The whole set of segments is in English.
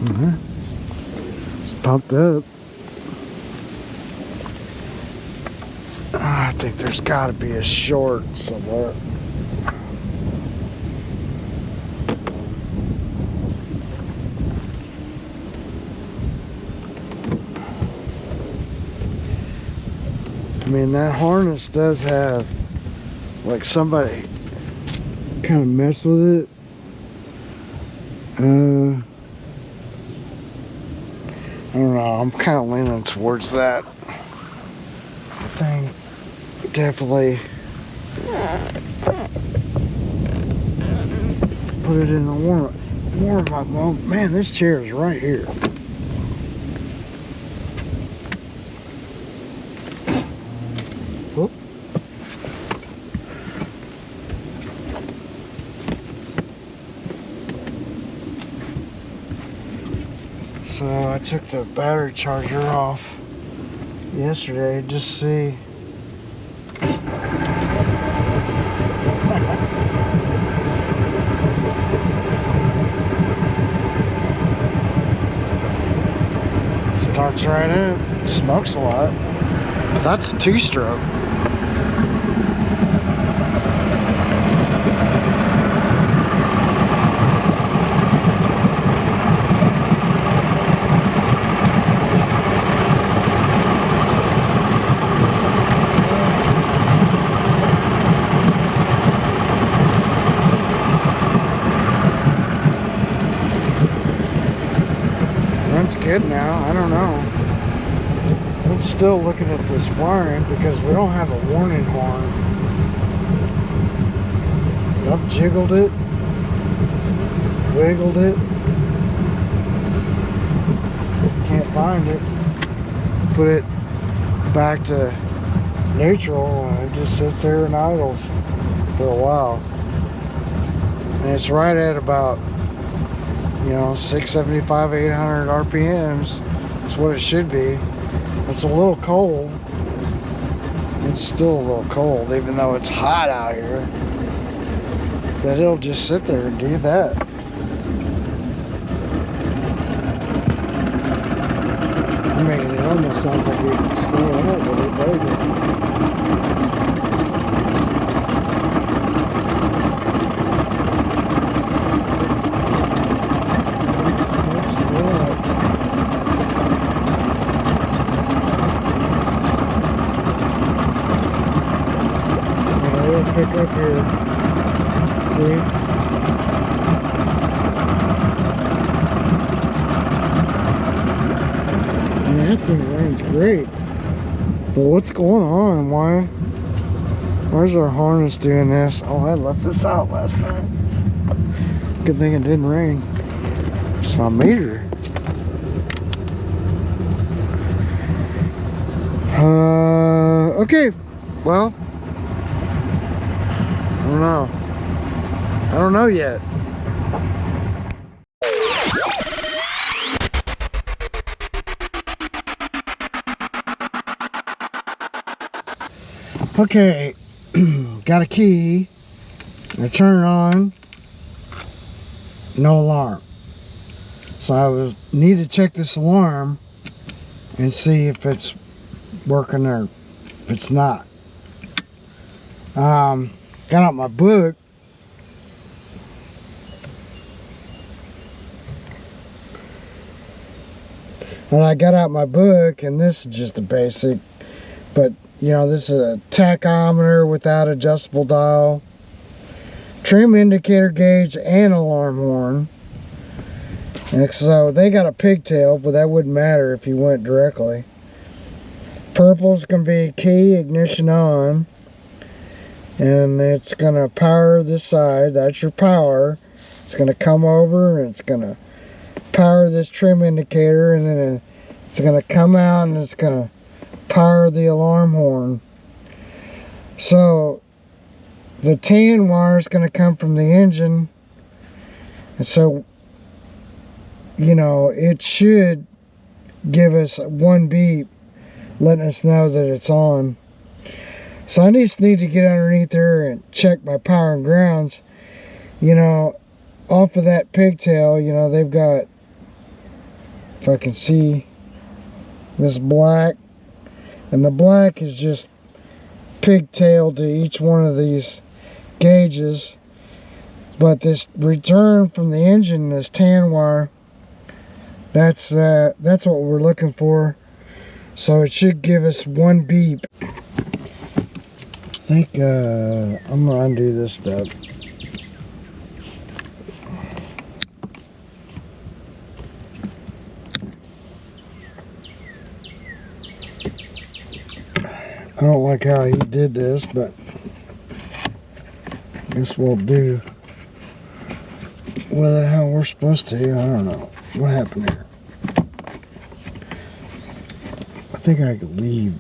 It's pumped up. I think there's got to be a short somewhere. I mean, that harness does have, like, somebody kind of mess with it. I don't know, I'm kind of leaning towards that. The thing definitely put it in the warm up mode. Man, this chair is right here. Whoop. So I took the battery charger off yesterday just to see. Starts right up, smokes a lot. That's a 2-stroke. Runs good now. I don't know. I'm still looking at this wiring because we don't have a warning horn. I've jiggled it, wiggled it, can't find it. Put it back to neutral and it just sits there and idles for a while. And it's right at about, you know, 675, 800 RPMs. That's what it should be. It's a little cold. It's still a little cold, even though it's hot out here. But it'll just sit there and do that. I mean, it almost sounds like we can stay on it, but it doesn't. Pick up here, see? Man, that thing runs great. But what's going on? Where's our harness doing this? Oh, I left this out last night. Good thing it didn't rain. It's my meter. Okay, well, I don't know yet. Okay, got a key. I turn it on. No alarm. So I need to check this alarm and see if it's working or if it's not. Got out my book. And I got out my book, and this is just a basic, but you know, this is a tachometer without adjustable dial, trim indicator gauge, and alarm horn. And so they got a pigtail, but that wouldn't matter if you went directly. Purple's gonna be key ignition on, and it's gonna power this side. That's your power. It's gonna come over and it's gonna power this trim indicator, and then it's gonna come out and it's gonna power the alarm horn. So the tan wire is gonna come from the engine, and so, you know, it should give us one beep letting us know that it's on. So I just need to get underneath there and check my power and grounds. You know, off of that pigtail, you know, they've got if I can see this black, and the black is just pigtail to each one of these gauges, but this return from the engine, this tan wire, that's what we're looking for. So it should give us one beep. I think I'm gonna undo this stuff. I don't like how he did this, but I guess we'll do with it how we're supposed to. I don't know what happened here. I think I could leave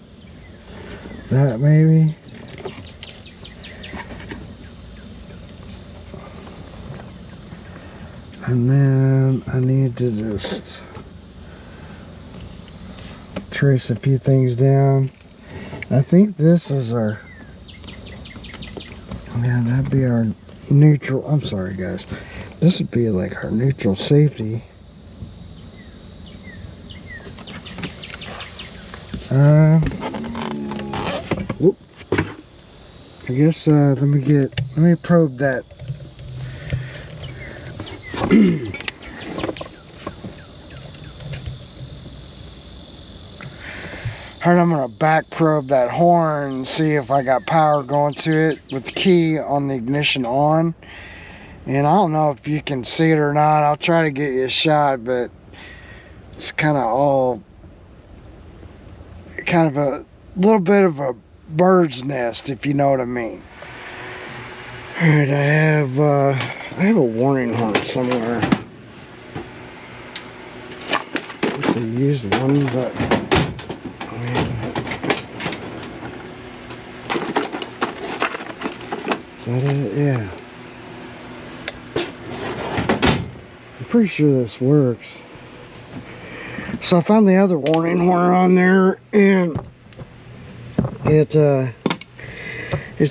that maybe. And then I need to just trace a few things down. I think this is our, yeah, that'd be our neutral. I'm sorry guys, this would be like our neutral safety. Whoop. I guess let me probe that. Alright, I'm gonna back probe that horn and see if I got power going to it with the key on the ignition on. And I don't know if you can see it or not. I'll try to get you a shot, but it's kind of all kind of a little bit of a bird's nest, if you know what I mean. Alright, I have a warning horn somewhere. It's a used one, but is that it? Yeah. I'm pretty sure this works. So I found the other warning horn on there, and it's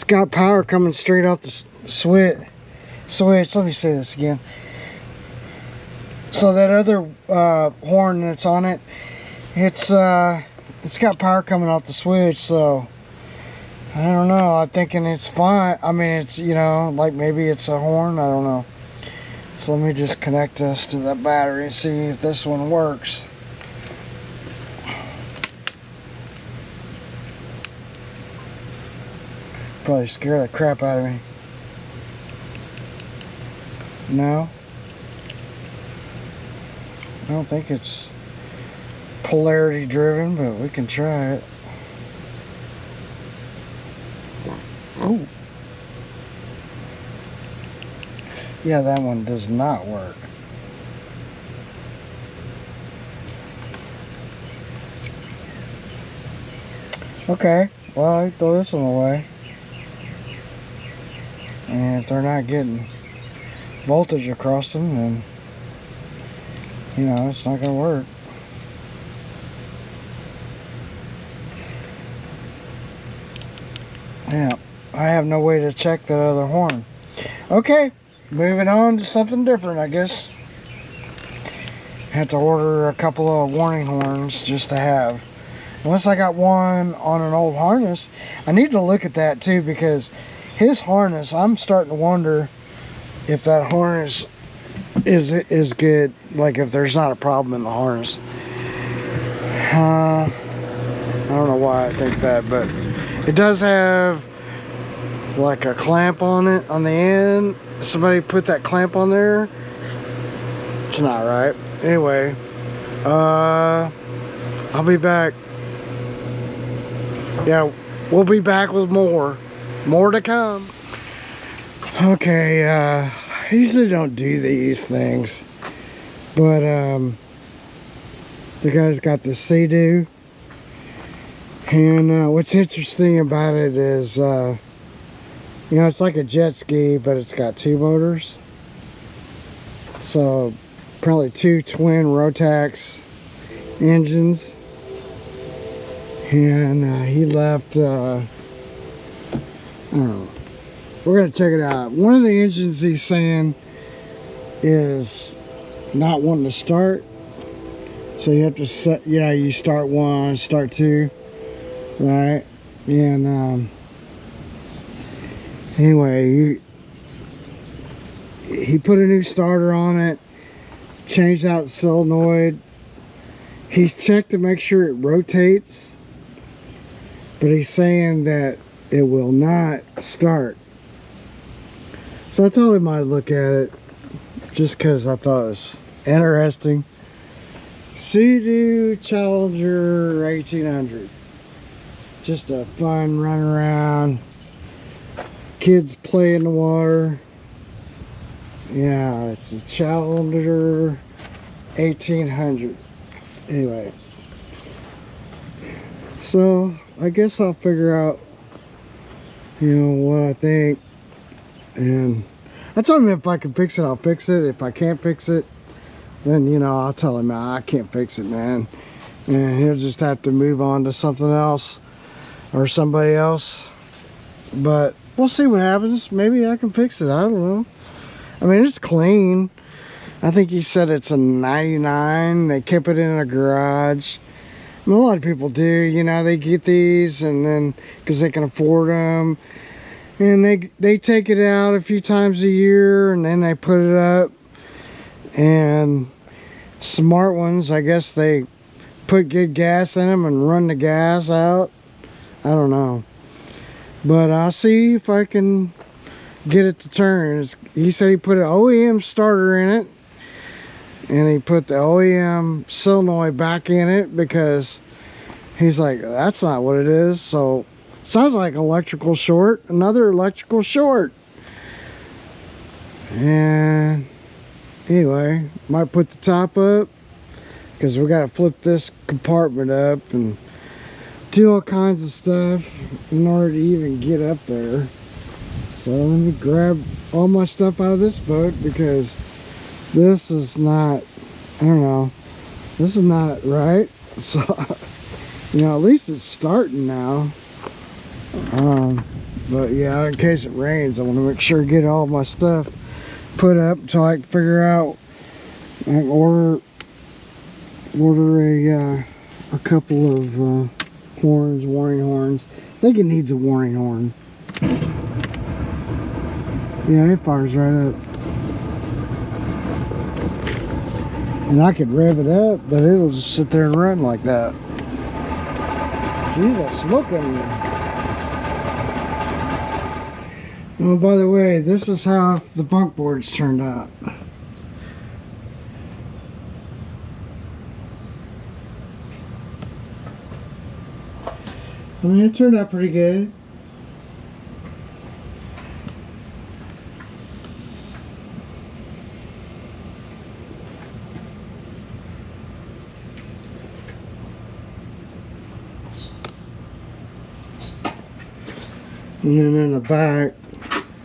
got power coming straight off the switch. Let me say this again. So that other horn that's on it, it's got power coming off the switch. So I don't know. I'm thinking it's fine. I mean, it's, you know, like maybe it's a horn. I don't know. So let me just connect this to the battery and see if this one works. Probably scare the crap out of me. No? I don't think it's polarity driven, but we can try it. Oh. Yeah, that one does not work. Okay, well, I throw this one away. And if they're not getting voltage across them, then, you know, it's not gonna work. Yeah, I have no way to check that other horn. Okay, moving on to something different, I guess. Had to order a couple of warning horns just to have. Unless I got one on an old harness. I need to look at that too, because his harness, I'm starting to wonder if that harness is good, like if there's not a problem in the harness. I don't know why I think that, but it does have like a clamp on it on the end. Somebody put that clamp on there. It's not right. Anyway, I'll be back. Yeah, we'll be back with more to come. Okay, I usually don't do these things, but the guy's got the Sea-Doo, and what's interesting about it is, you know, it's like a jet ski, but it's got two motors. So probably two twin Rotax engines, and he left I don't know, we're gonna check it out. One of the engines he's saying is not wanting to start, So you have to set, you know, you start one, start two, right? And anyway, he put a new starter on it, changed out the solenoid. He's checked to make sure it rotates, but he's saying that it will not start. So I told him I'd look at it just because I thought it was interesting. Sea-Doo Challenger 1800. Just a fun run around. Kids play in the water. Yeah, it's a Challenger 1800. Anyway, so I guess I'll figure out, you know, what I think. And I told him if I can fix it, I'll fix it. If I can't fix it, then, you know, I'll tell him I can't fix it, man. And he'll just have to move on to something else or somebody else. But we'll see what happens. Maybe I can fix it. I don't know. I mean, it's clean. I think he said it's a 99. They kept it in a garage. I mean, a lot of people do, you know, they get these and then because they can afford them. And they take it out a few times a year and then they put it up. And smart ones, I guess they put good gas in them and run the gas out. I don't know. But I'll see if I can get it to turn. He said he put an OEM starter in it. And he put the OEM solenoid back in it because he's like, that's not what it is. So sounds like electrical short, another electrical short. And anyway, might put the top up because we got to flip this compartment up and do all kinds of stuff in order to even get up there. So let me grab all my stuff out of this boat because this is not, I don't know, this is not right. So, you know, at least it's starting now. But yeah, in case it rains, I want to make sure to get all my stuff put up until I can figure out, I can order a couple of horns, warning horns. I think it needs a warning horn. Yeah, it fires right up. And I could rev it up, but it'll just sit there and run like that. She's a smoking. Oh, by the way, this is how the bunk boards turned out. I mean, it turned out pretty good. And then in the back,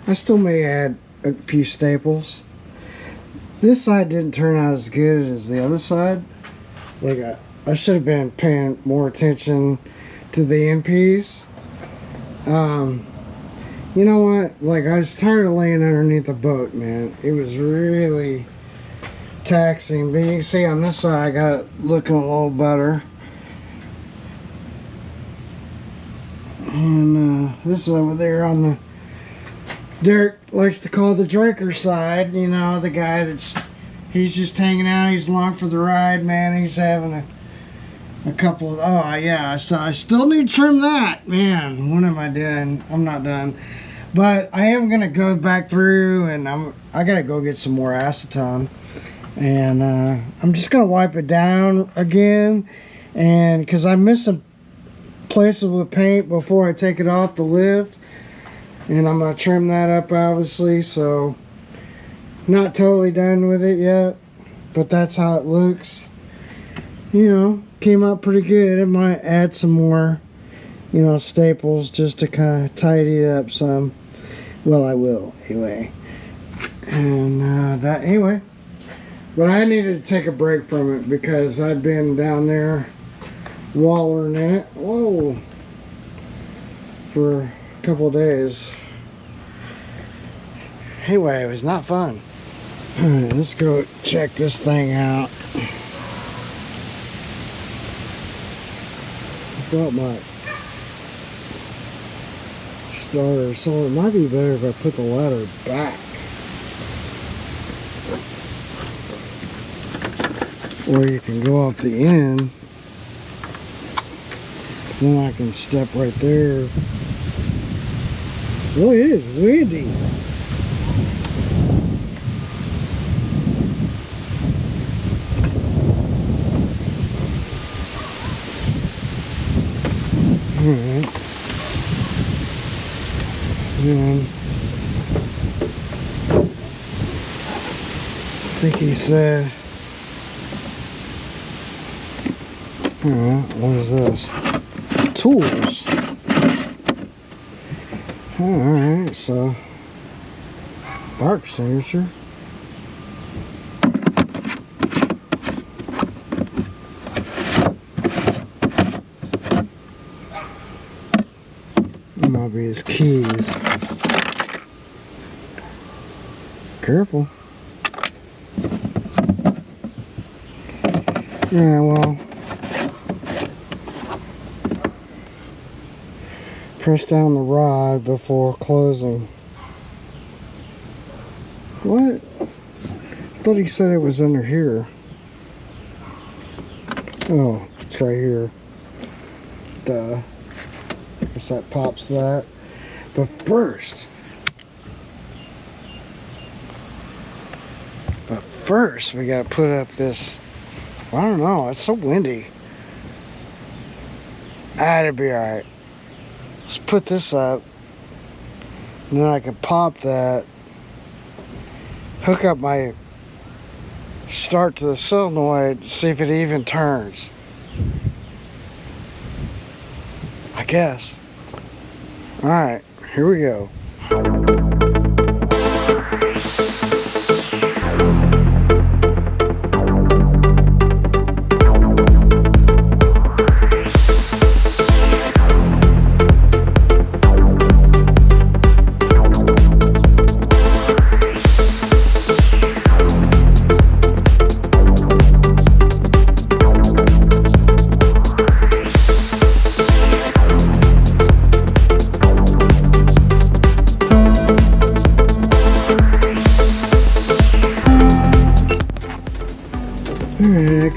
I still may add a few staples. This side didn't turn out as good as the other side. Like I should have been paying more attention to the end piece. You know what? Like, I was tired of laying underneath the boat, man. It was really taxing. But you can see on this side, I got it looking a little better. And this is over there on the, Derek likes to call the drinker side. You know, the guy he's just hanging out. He's along for the ride, man. He's having a couple of, oh yeah, so I still need to trim that, man. What am I doing? I'm not done, but I am gonna go back through and I gotta go get some more acetone, and I'm just gonna wipe it down again, and because I missed some places with paint before I take it off the lift, and I'm gonna trim that up obviously. So not totally done with it yet, but that's how it looks. You know, came out pretty good. It might add some more, you know, staples just to kind of tidy it up some. Well, I will anyway. And that anyway, but I needed to take a break from it because I'd been down there wallowing in it, whoa, for a couple of days. Anyway, it was not fun. All right, let's go check this thing out. Well, my starter, so it might be better if I put the ladder back. Or you can go off the end. Then I can step right there. Well, it is windy. Alright. And I think he said, alright, what is this? Tools. Alright, so fire extinguisher. That might be his keys. Careful. Yeah, well, press down the rod before closing. What? I thought he said it was under here. Oh, it's right here. Duh. Guess that pops that. But first, we gotta put up this. I don't know, it's so windy. That'd be alright. Let's put this up. And then I can pop that. Hook up my start to the solenoid to see if it even turns. I guess. Alright, here we go.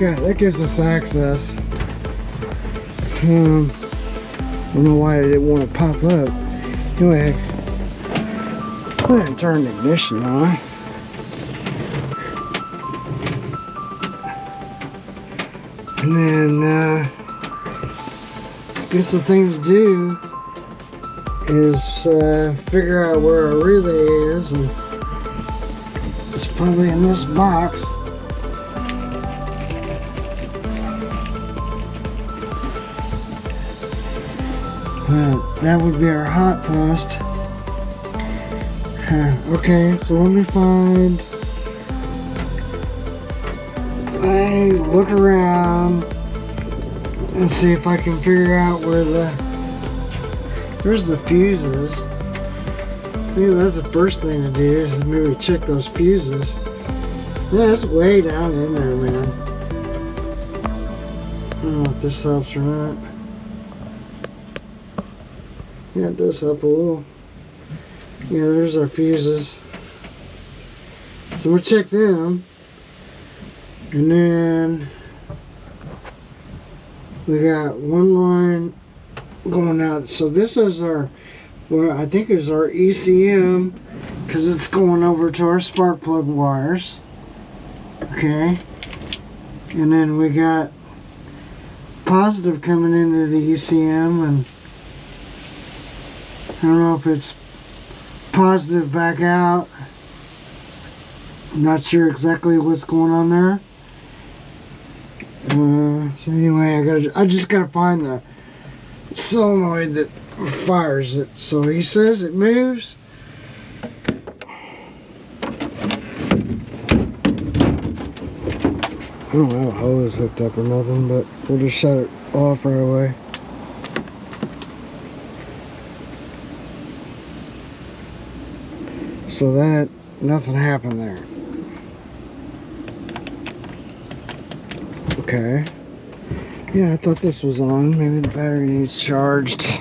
That gives us access. I don't know why I didn't want to pop up. Anyway, go ahead and turn the ignition on. And then, I guess the thing to do is figure out where our relay is, and it's probably in this box. That would be our hot post. Okay, so let me find. I look around and see if I can figure out where there's the fuses. Maybe that's the first thing to do, is maybe check those fuses. Yeah, it's way down in there, man. I don't know if this helps or not. Yeah, it does help a little. Yeah, there's our fuses. So we'll check them. And then we got one line going out. So this is our, well, I think is our ECM, because it's going over to our spark plug wires. Okay. And then we got positive coming into the ECM, and I don't know if it's positive back out. I'm not sure exactly what's going on there. So anyway, I just gotta find the solenoid that fires it. So he says it moves. I don't have a hose hooked up or nothing, but we'll just shut it off right away. So that, nothing happened there. Okay. Yeah, I thought this was on. Maybe the battery needs charged.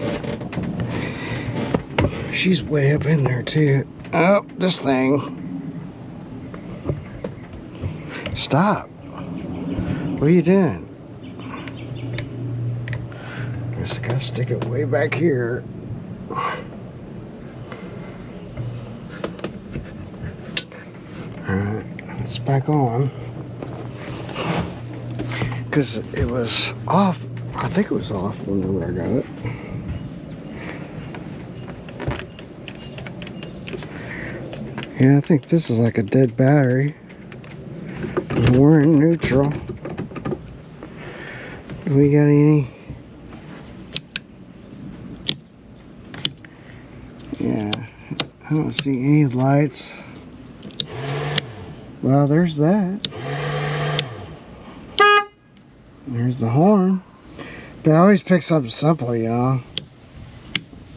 She's way up in there too. Oh, this thing. Stop. What are you doing? I guess I gotta stick it way back here. Alright, it's back on. Because it was off. I think it was off whenever I got it. Yeah, I think this is like a dead battery. We're in neutral. Do we got any? Yeah, I don't see any lights. Well, there's that. There's the horn. But I always pick something simple, you know.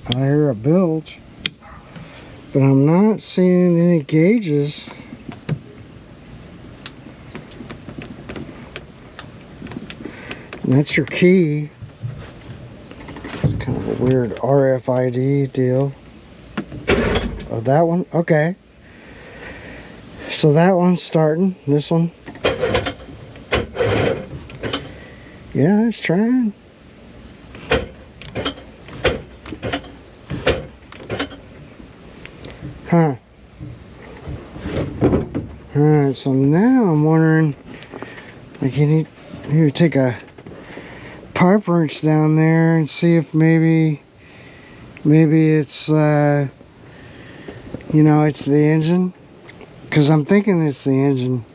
I hear a bilge. But I'm not seeing any gauges. And that's your key. It's kind of a weird RFID deal. Oh, that one? Okay. So that one's starting. This one. Yeah, it's trying. Huh. Alright, so now I'm wondering, like, you need to take a pipe wrench down there and see if maybe it's, you know, it's the engine. Because I'm thinking it's the engine.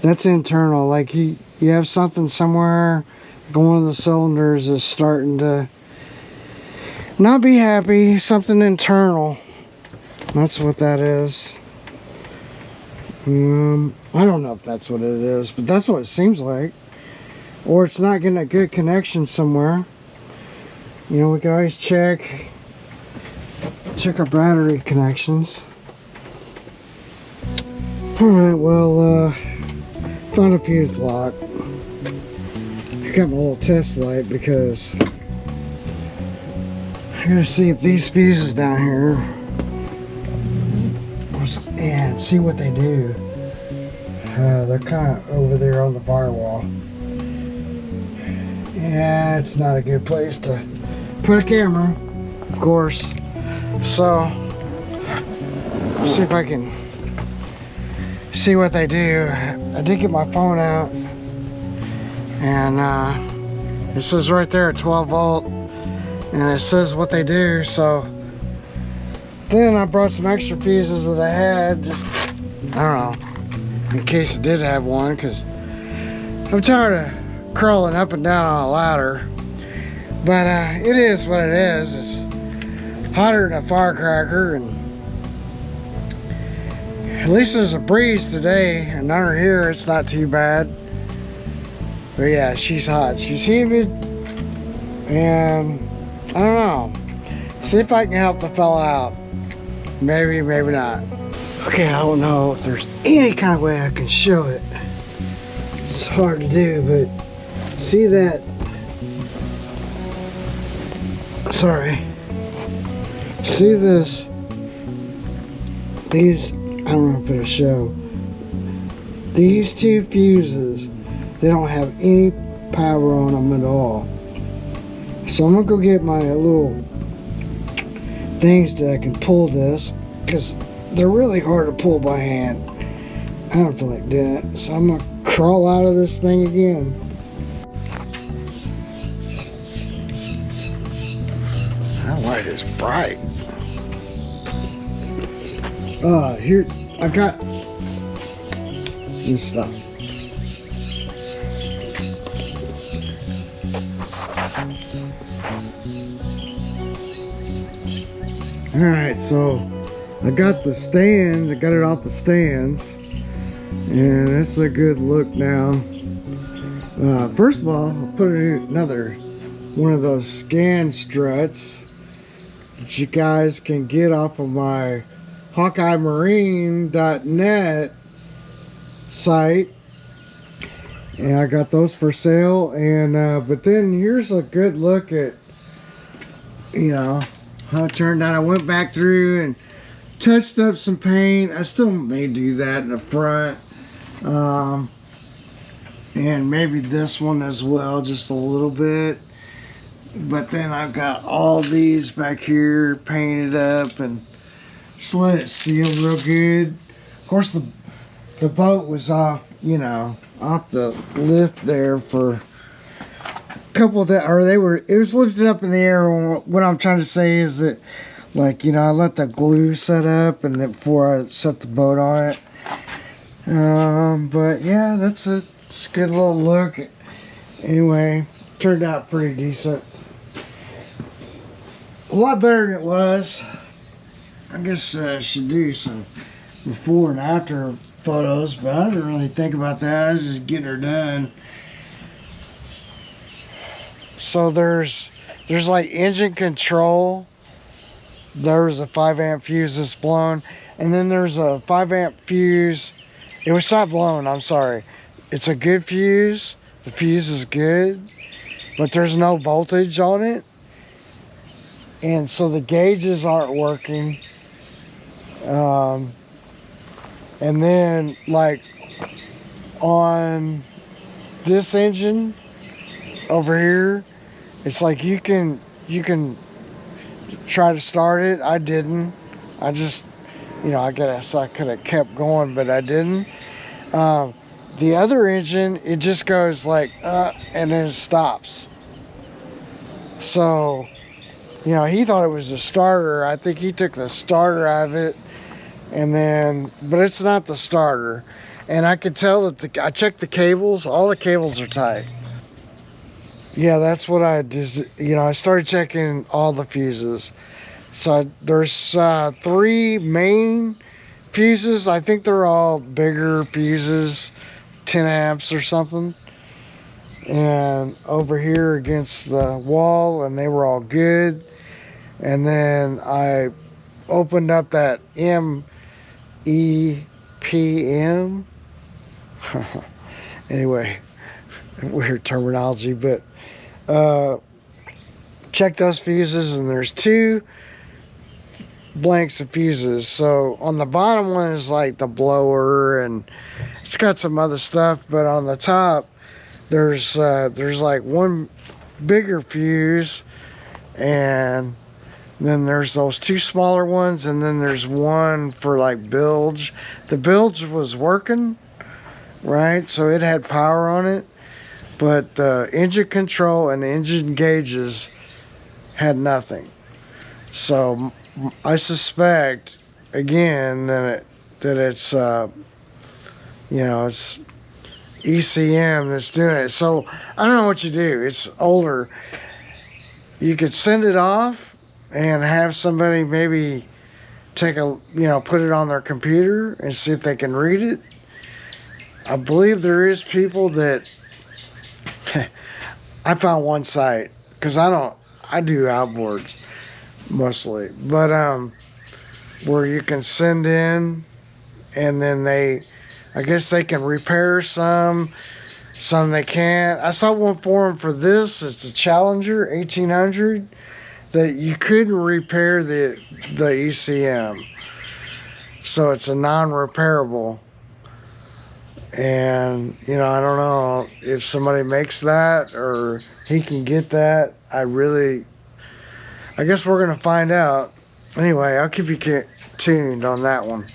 That's internal. Like, you have something somewhere, like one of the cylinders is starting to not be happy. Something internal. That's what that is. I don't know if that's what it is, but that's what it seems like. Or it's not getting a good connection somewhere. You know, we can always check our battery connections. Alright, well, found a fuse block. I got my little test light because I gotta see if these fuses down here and see what they do. They're kind of over there on the firewall. Yeah, it's not a good place to put a camera, of course. So, see if I can see what they do. I did get my phone out, and it says right there 12 volt, and it says what they do. So then I brought some extra fuses that I had, just, I don't know, in case it did have one, because I'm tired of crawling up and down on a ladder. But it is what it is. It's hotter than a firecracker, and at least there's a breeze today, and under here it's not too bad. But yeah, she's hot. She's humid, and I don't know. See if I can help the fella out. Maybe, maybe not. Okay, I don't know if there's any kind of way I can show it. It's hard to do, but see that? Sorry. See this? These, I don't know if it'll show. These two fuses, they don't have any power on them at all. So I'm gonna go get my little things that I can pull this, because they're really hard to pull by hand. I don't feel like doing it, so I'm gonna crawl out of this thing again. That light is bright. Here, I got this stuff. Alright, so I got the stands, I got it off the stands, and that's a good look now. First of all, I'll put another one of those scan struts that you guys can get off of my HawkeyeMarine.net site. And I got those for sale. And but then here's a good look at, you know, how it turned out. I went back through and touched up some paint. I still may do that in the front. And maybe this one as well, just a little bit. But then I've got all these back here painted up and just let it seal real good. Of course, the boat was off, you know, off the lift there for a couple of days, or it was lifted up in the air. What I'm trying to say is that, like, you know, I let the glue set up and then before I set the boat on it. But yeah, that's a good little look. Anyway, turned out pretty decent. A lot better than it was. I guess I should do some before and after photos, but I didn't really think about that. I was just getting her done. So there's like engine control. There's a 5-amp fuse that's blown, and then there's a 5-amp fuse. It was not blown, I'm sorry. It's a good fuse. The fuse is good, but there's no voltage on it. And so the gauges aren't working. And then like on this engine over here, it's like you can try to start it. I didn't. I just, you know, I guess I could have kept going, but I didn't. The other engine, it just goes like and then it stops. So, you know, he thought it was a starter. I think he took the starter out of it, and then, but it's not the starter. And I could tell that I checked the cables. All the cables are tight. Yeah, that's what I just, you know, I started checking all the fuses. So there's 3 main fuses. I think they're all bigger fuses, 10 amps or something. And over here against the wall, and they were all good. And then I opened up that MEPM. Anyway, weird terminology, but check those fuses, and there's 2 blanks of fuses. So on the bottom one is like the blower, and it's got some other stuff, but on the top there's like 1 bigger fuse, and then there's those 2 smaller ones, and then there's 1 for like bilge. The bilge was working, right? So it had power on it, but the engine control and the engine gauges had nothing. So I suspect again that it's you know, it's ECM that's doing it. So I don't know what you do. It's older. You could send it off and have somebody maybe take a, you know, put it on their computer and see if they can read it. I believe there is people that I found one site, because I do outboards mostly, but where you can send in, and then I guess they can repair some they can't. I saw one forum for this. It's the Challenger 1800 that you couldn't repair the ECM, so it's a non-repairable. And you know, I don't know if somebody makes that or he can get that. I guess we're gonna find out. Anyway, I'll keep you tuned on that one.